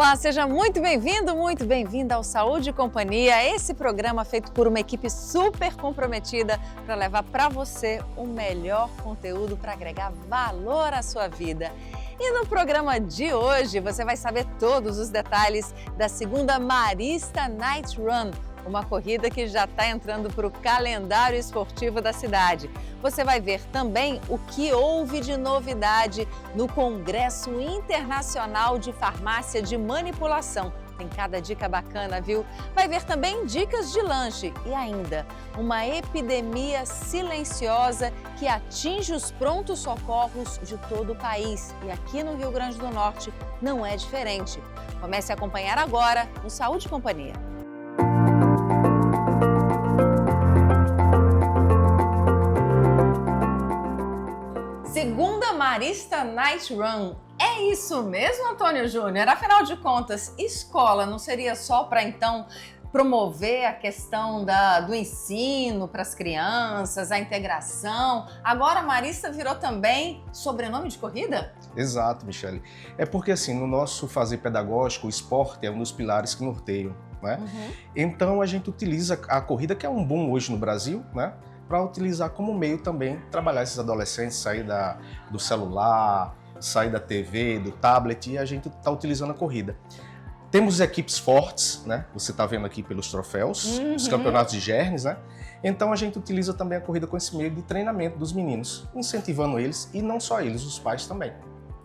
Olá, seja muito bem-vindo, muito bem-vinda ao Saúde e Companhia, esse programa feito por uma equipe super comprometida para levar para você o melhor conteúdo para agregar valor à sua vida. E no programa de hoje você vai saber todos os detalhes da segunda Marista Night Run, uma corrida que já está entrando para o calendário esportivo da cidade. Você vai ver também o que houve de novidade no Congresso Internacional de Farmácia de Manipulação. Tem cada dica bacana, viu? Vai ver também dicas de lanche e ainda uma epidemia silenciosa que atinge os prontos-socorros de todo o país. E aqui no Rio Grande do Norte não é diferente. Comece a acompanhar agora no Saúde e Companhia. Segunda Marista Night Run. É isso mesmo, Antônio Júnior? Afinal de contas, escola não seria só para então promover a questão do ensino para as crianças, a integração? Agora a Marista virou também sobrenome de corrida? Exato, Michele. É porque assim, no nosso fazer pedagógico, o esporte é um dos pilares que norteiam, né? Então a gente utiliza a corrida, que é um boom hoje no Brasil, né? Para utilizar como meio também trabalhar esses adolescentes, sair do celular, sair da TV, do tablet, e a gente está utilizando a corrida. Temos equipes fortes, né? Você está vendo aqui pelos troféus, os campeonatos de gernes, né? Então a gente utiliza também a corrida com esse meio de treinamento dos meninos, incentivando eles, e não só eles, os pais também.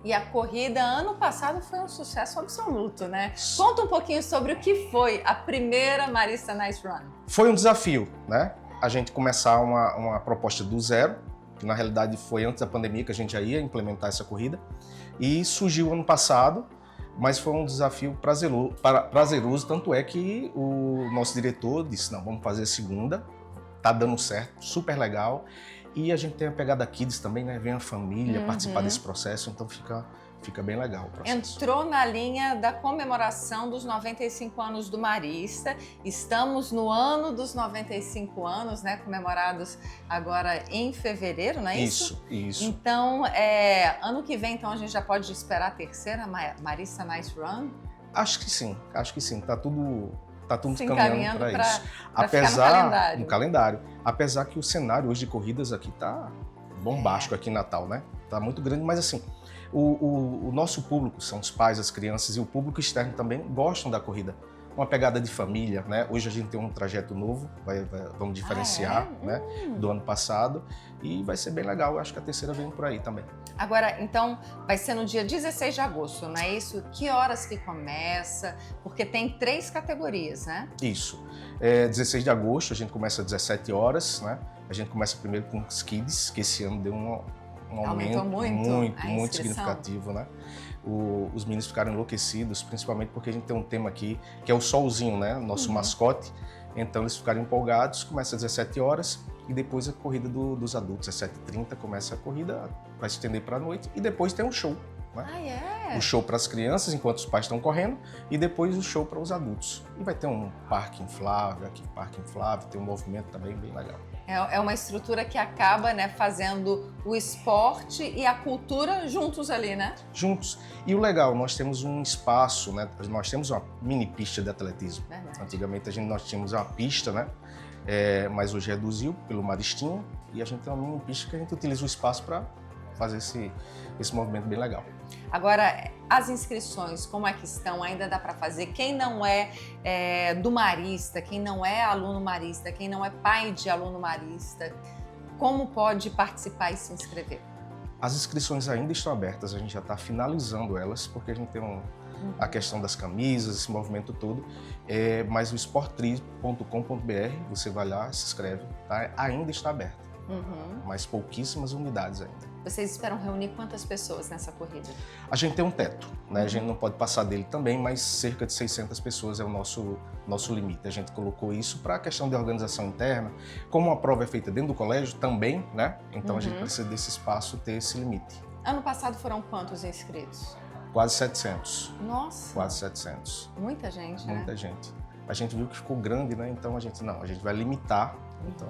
E a corrida ano passado foi um sucesso absoluto, né? Conta um pouquinho sobre o que foi a primeira Marista Night Run. Foi um desafio, né? A gente começar uma proposta do zero, que na realidade foi antes da pandemia que a gente já ia implementar essa corrida, e surgiu ano passado, mas foi um desafio prazeroso, tanto é que o nosso diretor disse, não, vamos fazer a segunda, tá dando certo, super legal, e a gente tem a pegada Kids também, né? Vem a família participar desse processo, então fica bem legal o processo. Entrou na linha da comemoração dos 95 anos do Marista. Estamos no ano dos 95 anos, né? Comemorados agora em fevereiro, não é isso? Isso. Então, ano que vem, então, a gente já pode esperar a terceira Marista Night Run? Acho que sim. Tá tudo Se caminhando para isso. Apesar no calendário. Apesar que o cenário hoje de corridas aqui tá bombástico aqui em Natal, né? Tá muito grande, mas assim, o nosso público, são os pais, as crianças e o público externo também gostam da corrida. Uma pegada de família, né? Hoje a gente tem um trajeto novo, vamos diferenciar, né? Do ano passado, e vai ser bem legal. Eu acho que a terceira vem por aí também. Agora, então, vai ser no dia 16 de agosto, não é isso? Que horas que começa? Porque tem 3 categorias, né? Isso. 16 de agosto, a gente começa às 17 horas, né? A gente começa primeiro com os Kids, que esse ano deu um aumento muito significativo, né? Os meninos ficaram enlouquecidos, principalmente porque a gente tem um tema aqui, que é o solzinho, né? Nosso mascote. Então eles ficaram empolgados, começa às 17 horas e depois a corrida dos adultos, às 7h30 começa a corrida, vai se estender para a noite e depois tem um show, né? O show para as crianças enquanto os pais estão correndo e depois o show para os adultos. E vai ter um parque inflável, tem um movimento também bem legal. É uma estrutura que acaba, né, fazendo o esporte e a cultura juntos ali, né? Juntos. E o legal, nós temos um espaço, né? Nós temos uma mini pista de atletismo. Verdade. Antigamente nós tínhamos uma pista, né? Mas hoje reduziu pelo Maristinha e a gente tem uma mini pista que a gente utiliza o espaço para fazer esse movimento bem legal. Agora, as inscrições, como é que estão? Ainda dá para fazer? Quem não é, do Marista, quem não é aluno Marista, quem não é pai de aluno Marista, como pode participar e se inscrever? As inscrições ainda estão abertas, a gente já está finalizando elas, porque a gente tem a questão das camisas, esse movimento todo, mas o sporttri.com.br, você vai lá, se inscreve, tá? Ainda está aberto, mas pouquíssimas unidades ainda. Vocês esperam reunir quantas pessoas nessa corrida? A gente tem um teto, né? A gente não pode passar dele também, mas cerca de 600 pessoas é o nosso limite. A gente colocou isso para a questão de organização interna. Como a prova é feita dentro do colégio também, né? Então a gente precisa desse espaço ter esse limite. Ano passado foram quantos inscritos? Quase 700. Nossa! Quase 700. Muita gente, né? Muita gente. A gente viu que ficou grande, né? Então a gente vai limitar, então,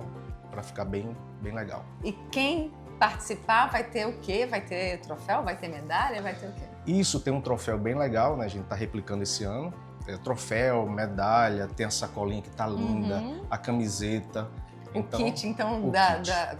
para ficar bem legal. E quem participar vai ter o quê? Vai ter troféu? Vai ter medalha? Vai ter o quê? Isso tem um troféu bem legal, né? A gente está replicando esse ano. Troféu, medalha, tem a sacolinha que tá linda, a camiseta. O kit, então,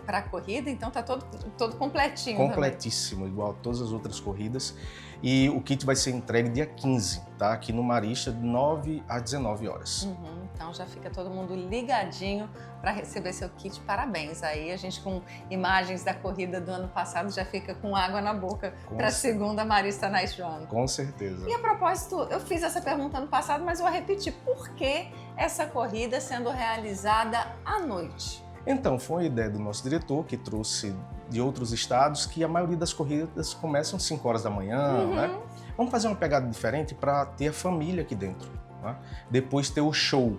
para a corrida, então tá todo completinho. Completíssimo, também. Igual a todas as outras corridas. E o kit vai ser entregue dia 15, tá? Aqui no Marista, de 9 às 19 horas. Então já fica todo mundo ligadinho para receber seu kit. Parabéns. Aí a gente, com imagens da corrida do ano passado, já fica com água na boca para a segunda Marista Nice Run. Com certeza. E a propósito, eu fiz essa pergunta ano passado, mas vou repetir. Por que essa corrida sendo realizada à noite? Então, foi uma ideia do nosso diretor, que trouxe de outros estados, que a maioria das corridas começam às 5 horas da manhã, né? Vamos fazer uma pegada diferente para ter a família aqui dentro, né? Depois ter o show.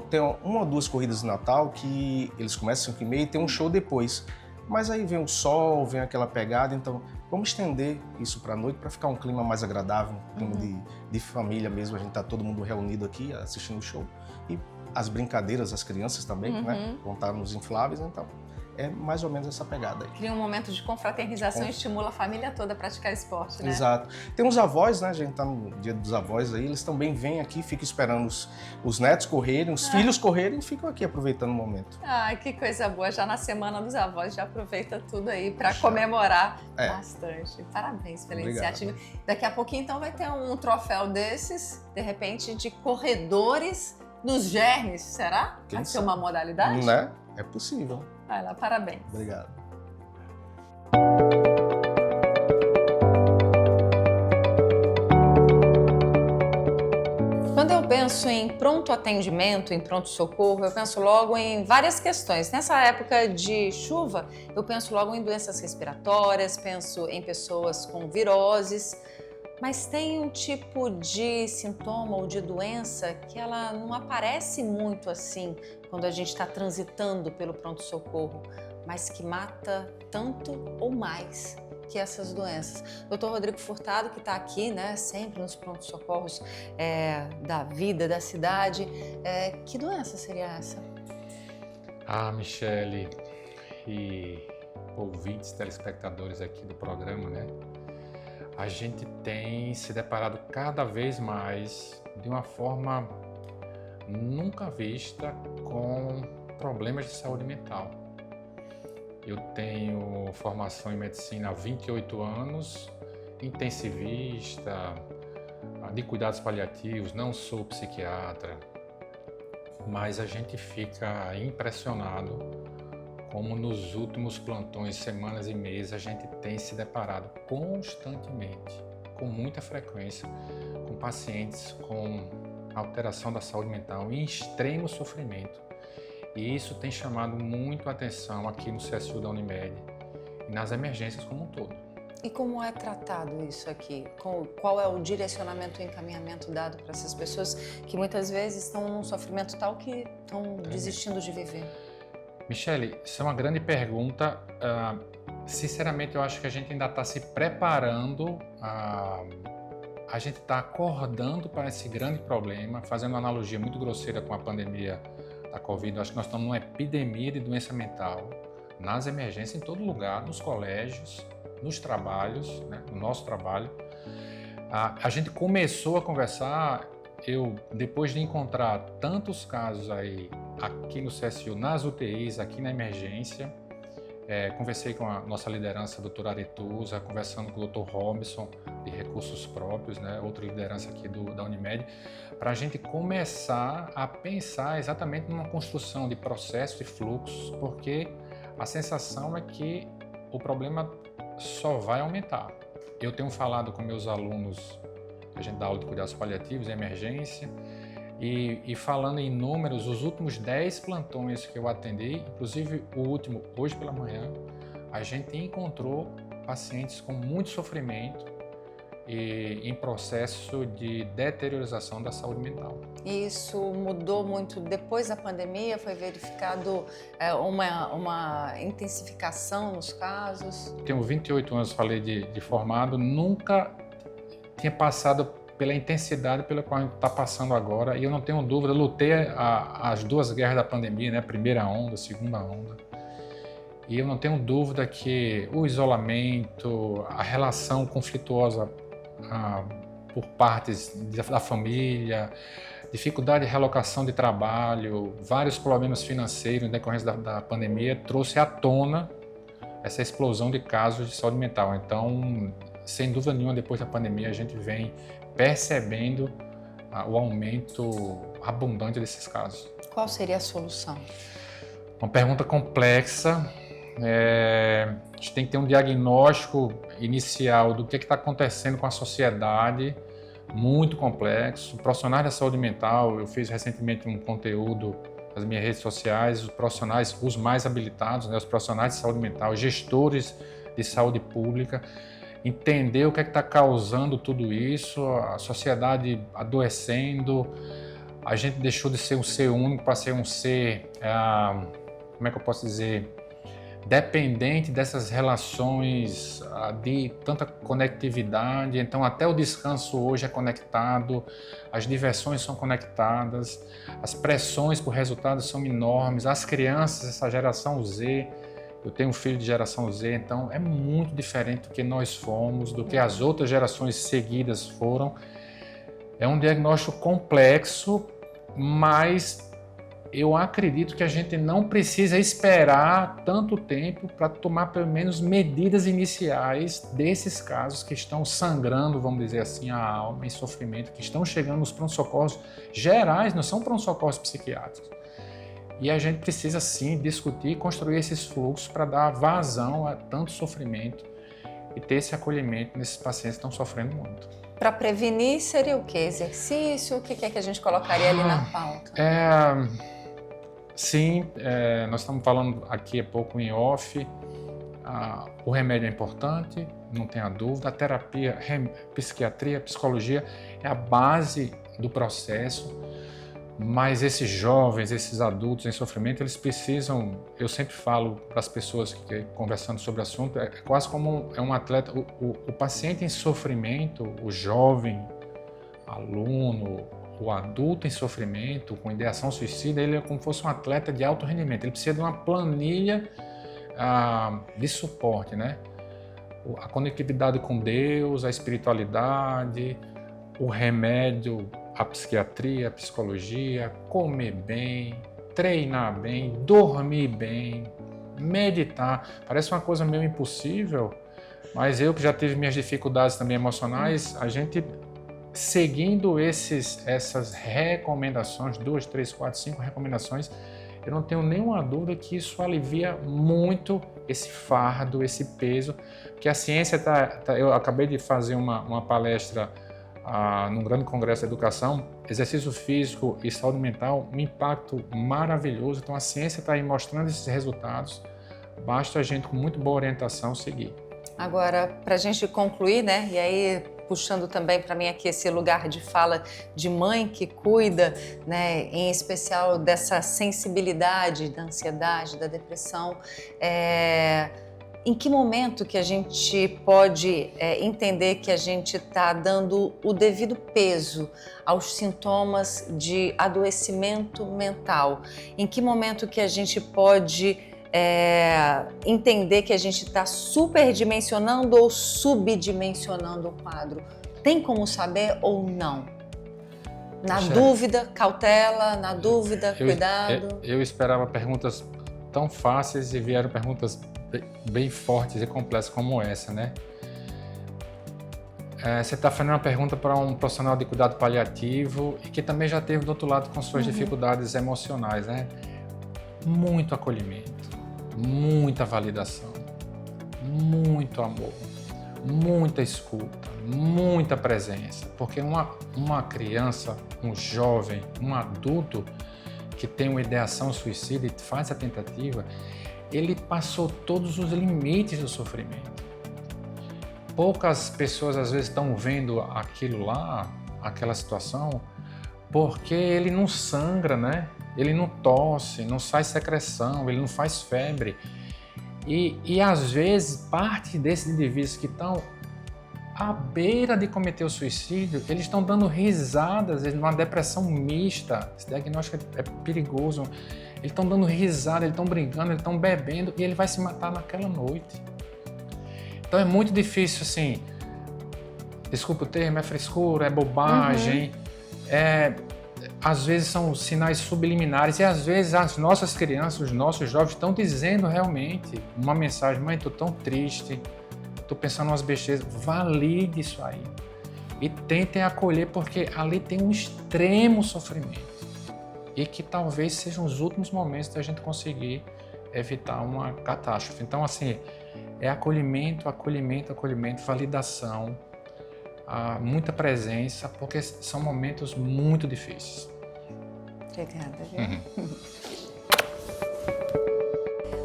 Tem uma ou duas corridas de Natal que eles começam às 5h30 e tem um show depois. Mas aí vem o sol, vem aquela pegada, então vamos estender isso para a noite para ficar um clima mais agradável, um clima de família mesmo. A gente tá todo mundo reunido aqui assistindo o show. E as brincadeiras, as crianças também, né? Vão estar nos infláveis, então é mais ou menos essa pegada aí. Cria um momento de confraternização e estimula a família toda a praticar esporte, né? Exato. Tem os avós, né? A gente tá no dia dos avós aí, eles também vêm aqui, ficam esperando os netos correrem, os filhos correrem e ficam aqui aproveitando o momento. Ai, que coisa boa. Já na Semana dos Avós, já aproveita tudo aí para comemorar bastante. Parabéns pela iniciativa. Daqui a pouquinho, então, vai ter um troféu desses, de repente, de corredores nos germes, será? Vai ser uma modalidade? Né? É possível. Vai lá, parabéns. Obrigado. Quando eu penso em pronto atendimento, em pronto-socorro, eu penso logo em várias questões. Nessa época de chuva, eu penso logo em doenças respiratórias, penso em pessoas com viroses, mas tem um tipo de sintoma ou de doença que ela não aparece muito assim quando a gente está transitando pelo pronto-socorro, mas que mata tanto ou mais que essas doenças. Dr. Rodrigo Furtado, que está aqui, né, sempre nos pronto-socorros da vida, da cidade, que doença seria essa? Michele e ouvintes, telespectadores aqui do programa, né? A gente tem se deparado cada vez mais de uma forma nunca vista com problemas de saúde mental. Eu tenho formação em medicina há 28 anos, intensivista, de cuidados paliativos, não sou psiquiatra, mas a gente fica impressionado como nos últimos plantões, semanas e meses, a gente tem se deparado constantemente, com muita frequência, com pacientes com alteração da saúde mental em extremo sofrimento. E isso tem chamado muito a atenção aqui no CSU da Unimed e nas emergências como um todo. E como é tratado isso aqui? Qual é o direcionamento e encaminhamento dado para essas pessoas que muitas vezes estão num sofrimento tal que estão desistindo de viver? Michele, isso é uma grande pergunta. Sinceramente, eu acho que a gente ainda está se preparando, a gente está acordando para esse grande problema, fazendo uma analogia muito grosseira com a pandemia da Covid. Eu acho que nós estamos numa epidemia de doença mental, nas emergências, em todo lugar, nos colégios, nos trabalhos, né, no nosso trabalho. A gente começou a conversar, depois de encontrar tantos casos aí, aqui no CSU, nas UTIs, aqui na emergência, conversei com a nossa liderança, a doutora Aretusa, conversando com o doutor Robson, de recursos próprios, né, outra liderança aqui da Unimed, para a gente começar a pensar exatamente numa construção de processos e fluxos, porque a sensação é que o problema só vai aumentar. Eu tenho falado com meus alunos, a gente dá aula de cuidados paliativos em emergência, e falando em números, os últimos 10 plantões que eu atendi, inclusive o último hoje pela manhã, a gente encontrou pacientes com muito sofrimento e em processo de deteriorização da saúde mental. Isso mudou muito depois da pandemia? Foi verificado uma intensificação nos casos? Tenho 28 anos, falei de formado, nunca tinha passado pela intensidade pela qual a gente está passando agora, e eu não tenho dúvida, lutei as duas guerras da pandemia, né? Primeira onda, segunda onda, E eu não tenho dúvida que o isolamento, a relação conflituosa por partes da família, dificuldade de realocação de trabalho, vários problemas financeiros em decorrência da pandemia, trouxe à tona essa explosão de casos de saúde mental. Então, sem dúvida nenhuma, depois da pandemia, a gente vem percebendo o aumento abundante desses casos. Qual seria a solução? Uma pergunta complexa. A gente tem que ter um diagnóstico inicial do que está acontecendo com a sociedade, muito complexo. Profissionais da saúde mental, eu fiz recentemente um conteúdo nas minhas redes sociais, os profissionais, os mais habilitados, né, os profissionais de saúde mental, gestores de saúde pública, entender o que está causando tudo isso, a sociedade adoecendo, a gente deixou de ser um ser único para ser um ser, como é que eu posso dizer, dependente dessas relações de tanta conectividade. Então até o descanso hoje é conectado, as diversões são conectadas, as pressões por resultados são enormes, as crianças, essa geração Z, eu tenho um filho de geração Z, então é muito diferente do que nós fomos, do que as outras gerações seguidas foram. É um diagnóstico complexo, mas eu acredito que a gente não precisa esperar tanto tempo para tomar pelo menos medidas iniciais desses casos que estão sangrando, vamos dizer assim, a alma em sofrimento, que estão chegando nos pronto-socorros gerais, não são pronto-socorros psiquiátricos. E a gente precisa sim discutir e construir esses fluxos para dar vazão a tanto sofrimento e ter esse acolhimento nesses pacientes que estão sofrendo muito. Para prevenir seria o quê? Exercício? O que é que a gente colocaria ali na pauta? Sim, nós estamos falando aqui há pouco em off, o remédio é importante, não tenha dúvida, a terapia, psiquiatria, psicologia é a base do processo, mas esses jovens, esses adultos em sofrimento, eles precisam, eu sempre falo para as pessoas que conversando sobre o assunto, é quase como um atleta, o paciente em sofrimento, o jovem, aluno, o adulto em sofrimento, com ideação suicida, ele é como se fosse um atleta de alto rendimento. Ele precisa de uma planilha de suporte, né? A conectividade com Deus, a espiritualidade, o remédio, a psiquiatria, a psicologia, comer bem, treinar bem, dormir bem, meditar. Parece uma coisa meio impossível, mas eu que já tive minhas dificuldades também emocionais, a gente seguindo essas recomendações, 2, 3, 4, 5 recomendações, eu não tenho nenhuma dúvida que isso alivia muito esse fardo, esse peso, que a ciência eu acabei de fazer uma palestra num grande congresso de educação, exercício físico e saúde mental, um impacto maravilhoso. Então a ciência está aí mostrando esses resultados, basta a gente com muito boa orientação seguir. Agora, para a gente concluir, né, e aí puxando também para mim aqui esse lugar de fala de mãe que cuida, né, em especial dessa sensibilidade da ansiedade, da depressão, em que momento que a gente pode entender que a gente está dando o devido peso aos sintomas de adoecimento mental? Em que momento que a gente pode entender que a gente está superdimensionando ou subdimensionando o quadro? Tem como saber ou não? Na dúvida, cautela, na dúvida, cuidado. Eu esperava perguntas tão fáceis e vieram perguntas bem fortes e complexas como essa, né? Você está fazendo uma pergunta para um profissional de cuidado paliativo e que também já teve do outro lado com suas dificuldades emocionais, né? Muito acolhimento, muita validação, muito amor, muita escuta, muita presença, porque uma criança, um jovem, um adulto que tem uma ideação suicida e faz a tentativa, ele passou todos os limites do sofrimento. Poucas pessoas às vezes estão vendo aquilo lá, aquela situação, porque ele não sangra, né? Ele não tosse, não sai secreção, ele não faz febre. E às vezes, parte desses indivíduos que estão à beira de cometer o suicídio, eles estão dando risadas, numa depressão mista. Esse diagnóstico é perigoso. eles estão dando risada, eles estão brincando, eles estão bebendo e ele vai se matar naquela noite. Então é muito difícil, assim, desculpa o termo, é frescura, é bobagem, às vezes são sinais subliminares e às vezes as nossas crianças, os nossos jovens estão dizendo realmente uma mensagem: mãe, tô tão triste, tô pensando umas besteiras. Valide isso aí e tentem acolher, porque ali tem um extremo sofrimento e que talvez sejam os últimos momentos da gente conseguir evitar uma catástrofe. Então, assim, é acolhimento, acolhimento, acolhimento, validação, muita presença, porque são momentos muito difíceis. Obrigada.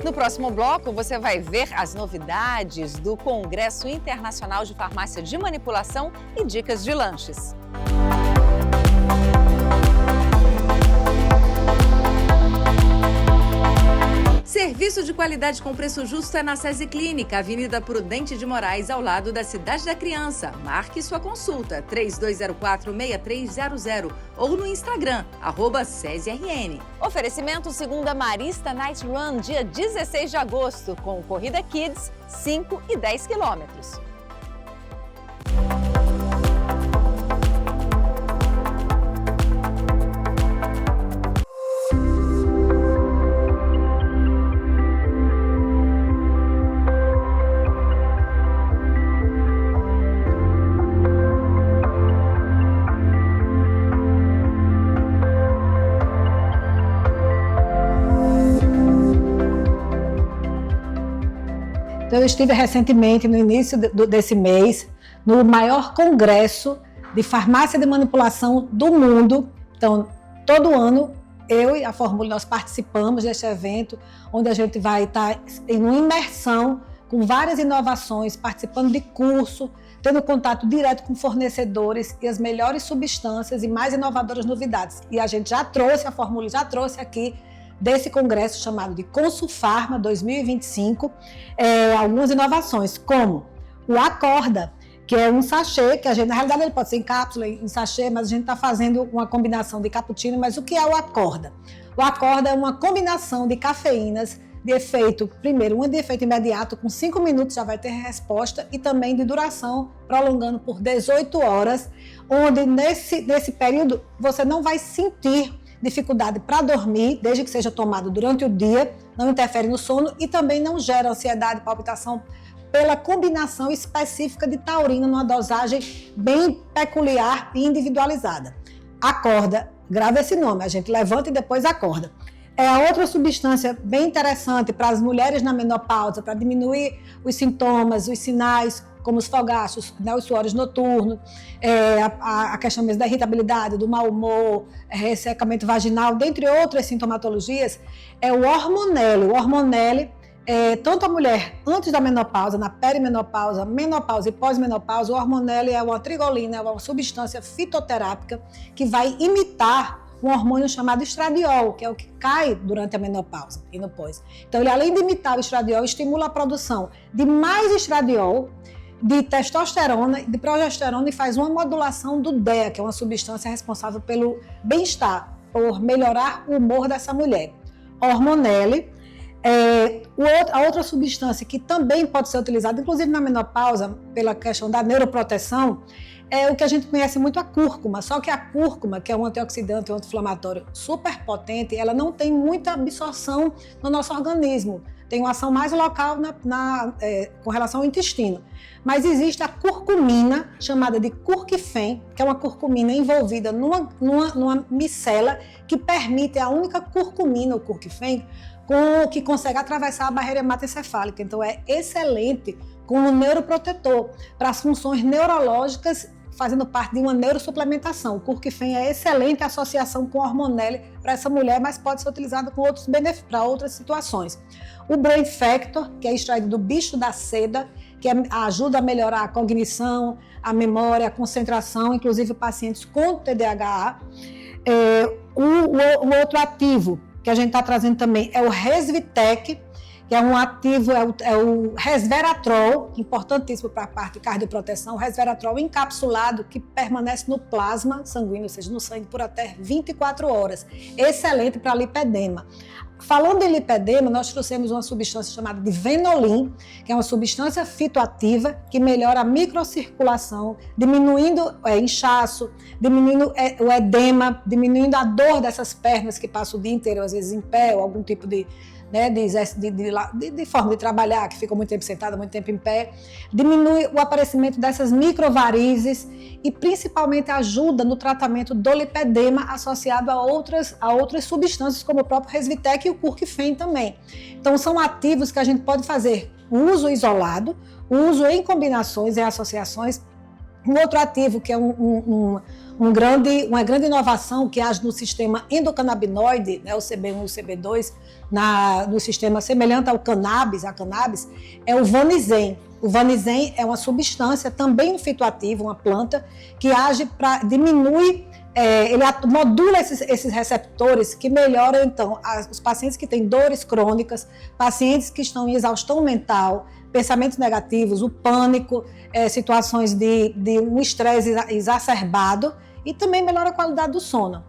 No próximo bloco, você vai ver as novidades do Congresso Internacional de Farmácia de Manipulação e dicas de lanches. Serviço de qualidade com preço justo é na SESI Clínica, Avenida Prudente de Moraes, ao lado da Cidade da Criança. Marque sua consulta, 3204-6300 ou no Instagram, @SESIRN. Oferecimento Segunda Marista Night Run, dia 16 de agosto, com corrida Kids, 5 e 10 quilômetros. Eu estive recentemente, no início desse mês, no maior congresso de farmácia de manipulação do mundo. Então, todo ano, eu e a Formule, nós participamos deste evento, onde a gente vai estar em uma imersão com várias inovações, participando de curso, tendo contato direto com fornecedores e as melhores substâncias e mais inovadoras novidades. E a gente já trouxe, a Formule já trouxe aqui, desse congresso chamado de Consulfarma 2025, algumas inovações, como o Acorda, que é um sachê, que a gente, na realidade ele pode ser em cápsula, em sachê, mas a gente está fazendo uma combinação de cappuccino. Mas o que é o Acorda? O Acorda é uma combinação de cafeínas de efeito, primeiro, um de efeito imediato, com 5 minutos já vai ter resposta, e também de duração, prolongando por 18 horas, onde nesse período você não vai sentir dificuldade para dormir, desde que seja tomado durante o dia, não interfere no sono e também não gera ansiedade, palpitação, pela combinação específica de taurina numa dosagem bem peculiar e individualizada. Acorda, grava esse nome, a gente levanta e depois acorda. É a outra substância bem interessante para as mulheres na menopausa, para diminuir os sintomas, os sinais, como os fogachos, né, os suores noturnos, a questão mesmo da irritabilidade, do mau humor, ressecamento vaginal, dentre outras sintomatologias, é o Hormonelle. O Hormonelle, tanto a mulher antes da menopausa, na perimenopausa, menopausa e pós-menopausa, o Hormonelle é uma trigolina, é uma substância fitoterápica que vai imitar um hormônio chamado estradiol, que é o que cai durante a menopausa e no pós. Então, ele, além de imitar o estradiol, estimula a produção de mais estradiol, de testosterona e de progesterona, e faz uma modulação do DEA, que é uma substância responsável pelo bem-estar, por melhorar o humor dessa mulher. Hormonelle, a outra substância que também pode ser utilizada, inclusive na menopausa, pela questão da neuroproteção, é o que a gente conhece muito, a cúrcuma. Só que a cúrcuma, que é um antioxidante, um anti-inflamatório super potente, ela não tem muita absorção no nosso organismo. Tem uma ação mais local com relação ao intestino. Mas existe a curcumina, chamada de curquifen, que é uma curcumina envolvida numa micela que permite, a única curcumina, o curquifen, que consegue atravessar a barreira hematoencefálica. Então é excelente como neuroprotetor para as funções neurológicas, fazendo parte de uma neurosuplementação. O curquifen é excelente associação com a Hormonelle para essa mulher, mas pode ser utilizado com outros benefícios para outras situações. O Brain Factor, que é extraído do bicho da seda, que ajuda a melhorar a cognição, a memória, a concentração, inclusive pacientes com TDAH. O outro ativo que a gente está trazendo também é o Resvitec, que que é um ativo, é o resveratrol, importantíssimo para a parte de cardioproteção, o resveratrol encapsulado que permanece no plasma sanguíneo, ou seja, no sangue por até 24 horas. Excelente para lipedema. Falando em lipedema, nós trouxemos uma substância chamada de Venolim, que é uma substância fitoativa que melhora a microcirculação, diminuindo inchaço, diminuindo o edema, diminuindo a dor dessas pernas que passam o dia inteiro, às vezes em pé, ou algum tipo de forma de trabalhar, que fica muito tempo sentada, muito tempo em pé, diminui o aparecimento dessas microvarizes e principalmente ajuda no tratamento do lipedema associado a outras substâncias, como o próprio Resvitec e o Curcufen também. Então são ativos que a gente pode fazer uso isolado, uso em combinações, em associações. Um outro ativo que é uma grande inovação que age no sistema endocannabinoide, né, o CB1 e o CB2, no sistema semelhante ao cannabis, é o Vanizen. O Vanizen é uma substância, também um fitoativo, uma planta, que age para diminuir, ele modula esses receptores que melhoram, então, os pacientes que têm dores crônicas, pacientes que estão em exaustão mental, pensamentos negativos, o pânico, situações de um estresse exacerbado e também melhora a qualidade do sono.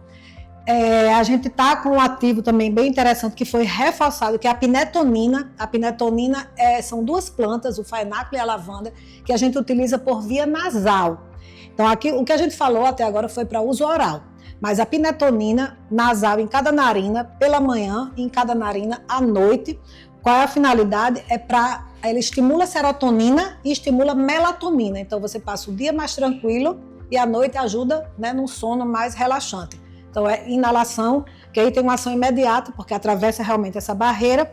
A gente está com um ativo também bem interessante que foi reforçado, que é a pinetonina. A pinetonina são duas plantas, o faenácleo e a lavanda, que a gente utiliza por via nasal. Então, aqui, o que a gente falou até agora foi para uso oral, mas a pinetonina nasal em cada narina pela manhã e em cada narina à noite. Qual é a finalidade? Ela estimula a serotonina e estimula a melatonina. Então, você passa o dia mais tranquilo e à noite ajuda, né, num sono mais relaxante. Então, é inalação, que aí tem uma ação imediata, porque atravessa realmente essa barreira.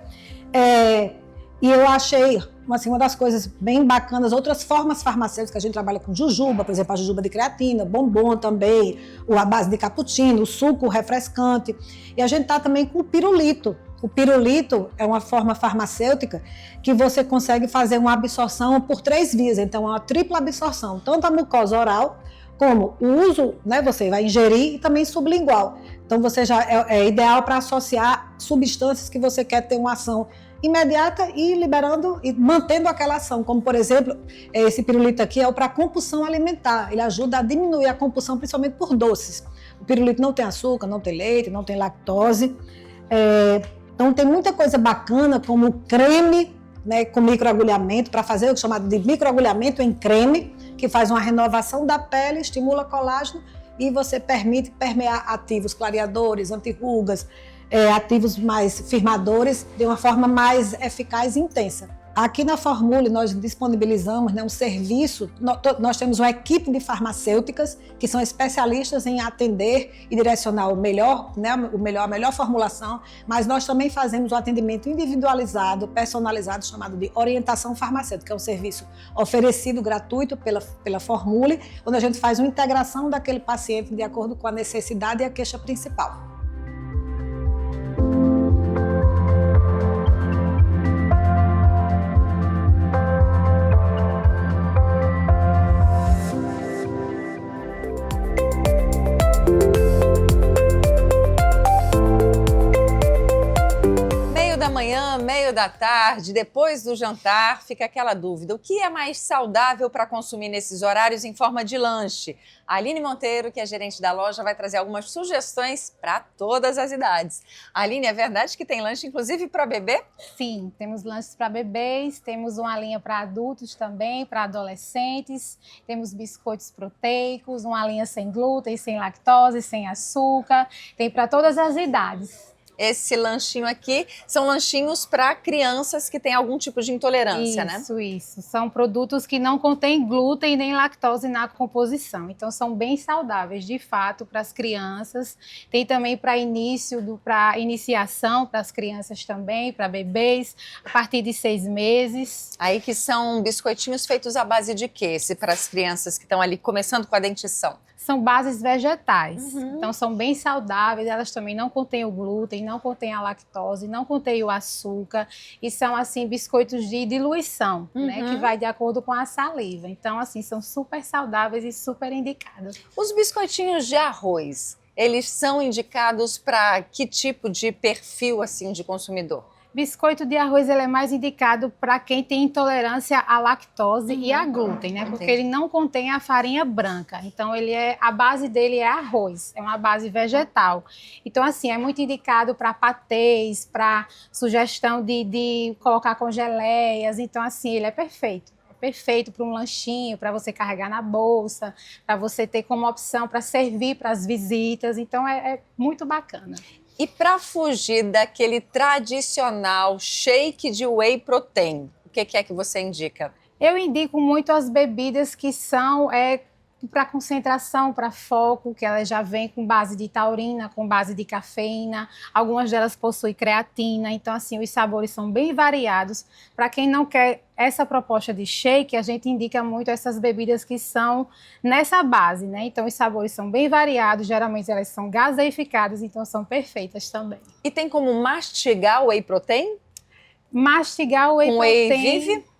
E eu achei, assim, uma das coisas bem bacanas, outras formas farmacêuticas que a gente trabalha com jujuba, por exemplo, a jujuba de creatina, bombom também, a base de cappuccino, o suco refrescante. E a gente está também com o pirulito. O pirulito é uma forma farmacêutica que você consegue fazer uma absorção por 3 vias, então é uma tripla absorção, tanto a mucosa oral, como o uso, né, você vai ingerir, e também sublingual. Então você já é ideal para associar substâncias que você quer ter uma ação imediata e liberando e mantendo aquela ação, como por exemplo, esse pirulito aqui é o para compulsão alimentar, ele ajuda a diminuir a compulsão principalmente por doces. O pirulito não tem açúcar, não tem leite, não tem lactose, então tem muita coisa bacana como creme, né, com microagulhamento, para fazer o chamado de microagulhamento em creme, que faz uma renovação da pele, estimula colágeno e você permite permear ativos clareadores, antirrugas, ativos mais firmadores de uma forma mais eficaz e intensa. Aqui na Formule nós disponibilizamos, né, um serviço, nós temos uma equipe de farmacêuticas que são especialistas em atender e direcionar a melhor formulação, mas nós também fazemos o atendimento individualizado, personalizado, chamado de orientação farmacêutica, que é um serviço oferecido gratuito pela Formule, onde a gente faz uma integração daquele paciente de acordo com a necessidade e a queixa principal. Meio da tarde, depois do jantar, fica aquela dúvida. O que é mais saudável para consumir nesses horários em forma de lanche? A Aline Monteiro, que é gerente da loja, vai trazer algumas sugestões para todas as idades. Aline, é verdade que tem lanche inclusive para bebê? Sim, temos lanches para bebês, temos uma linha para adultos também, para adolescentes, temos biscoitos proteicos, uma linha sem glúten, sem lactose, sem açúcar, tem para todas as idades. Esse lanchinho aqui são lanchinhos para crianças que têm algum tipo de intolerância, né? Isso. São produtos que não contêm glúten nem lactose na composição. Então, são bem saudáveis, de fato, para as crianças. Tem também para iniciação, para as crianças também, para bebês, a partir de 6 meses. Aí que são biscoitinhos feitos à base de quê? Para as crianças que estão ali começando com a dentição? São bases vegetais, então são bem saudáveis, elas também não contêm o glúten, não contêm a lactose, não contêm o açúcar, e são, assim, biscoitos de diluição, né, que vai de acordo com a saliva. Então, assim, são super saudáveis e super indicados. Os biscoitinhos de arroz, eles são indicados para que tipo de perfil, assim, de consumidor? Biscoito de arroz ele é mais indicado para quem tem intolerância à lactose e a glúten, né? Porque ele não contém a farinha branca. Então, a base dele é arroz, é uma base vegetal. Então, assim, é muito indicado para patês, para sugestão de colocar com geleias. Então, assim, ele é perfeito. Perfeito para um lanchinho, para você carregar na bolsa, para você ter como opção para servir para as visitas. Então, é muito bacana. E para fugir daquele tradicional shake de whey protein, o que é que você indica? Eu indico muito as bebidas que são para concentração, para foco, que ela já vem com base de taurina, com base de cafeína. Algumas delas possuem creatina. Então, assim, os sabores são bem variados. Para quem não quer essa proposta de shake, a gente indica muito essas bebidas que são nessa base, né? Então, os sabores são bem variados. Geralmente, elas são gaseificadas, então são perfeitas também. E tem como mastigar o whey protein? Mastigar o whey protein... Whey Vive?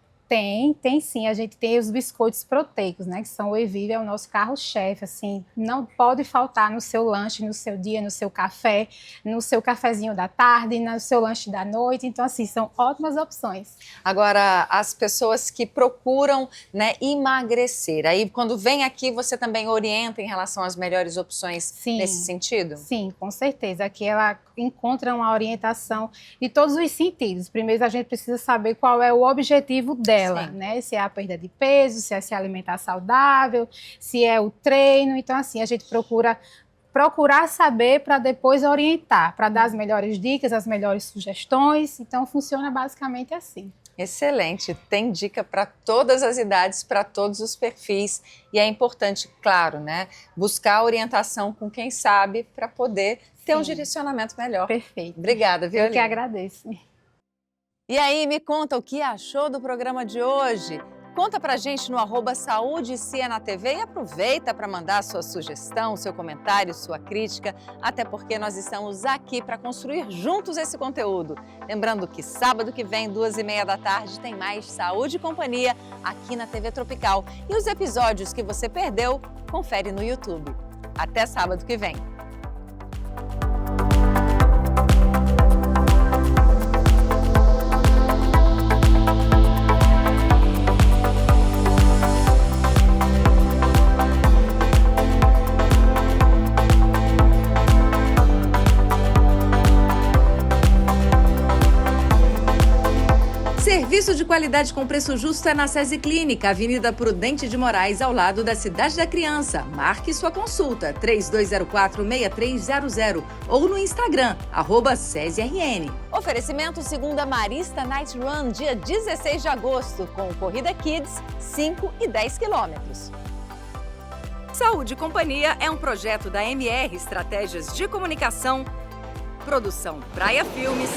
Tem sim. A gente tem os biscoitos proteicos, né? Que são o Whey Vive, é o nosso carro-chefe, assim. Não pode faltar no seu lanche, no seu dia, no seu café, no seu cafezinho da tarde, no seu lanche da noite. Então, assim, são ótimas opções. Agora, as pessoas que procuram, né, emagrecer, aí quando vem aqui, você também orienta em relação às melhores opções nesse sentido? Sim, com certeza. Aqui ela encontra uma orientação de todos os sentidos. Primeiro, a gente precisa saber qual é o objetivo dela, né? Se é a perda de peso, se é se alimentar saudável, se é o treino. Então, assim, a gente procurar saber para depois orientar, para dar as melhores dicas, as melhores sugestões. Então, funciona basicamente assim. Excelente, tem dica para todas as idades, para todos os perfis, e é importante, claro, né, buscar orientação com quem sabe para poder ter um direcionamento melhor. Perfeito. Obrigada, Violine. Eu que agradeço. E aí, me conta o que achou do programa de hoje. Conta pra gente no @SaúdeCia na TV e aproveita para mandar a sua sugestão, seu comentário, sua crítica, até porque nós estamos aqui para construir juntos esse conteúdo. Lembrando que sábado que vem, 2h30 da tarde, tem mais Saúde e Companhia aqui na TV Tropical. E os episódios que você perdeu, confere no YouTube. Até sábado que vem. Serviço de qualidade com preço justo é na SESI Clínica, Avenida Prudente de Moraes, ao lado da Cidade da Criança. Marque sua consulta, 3204-6300 ou no Instagram, @SESIRN. Oferecimento segunda Marista Night Run, dia 16 de agosto, com Corrida Kids, 5 e 10 quilômetros. Saúde e Companhia é um projeto da MR Estratégias de Comunicação, produção Praia Filmes,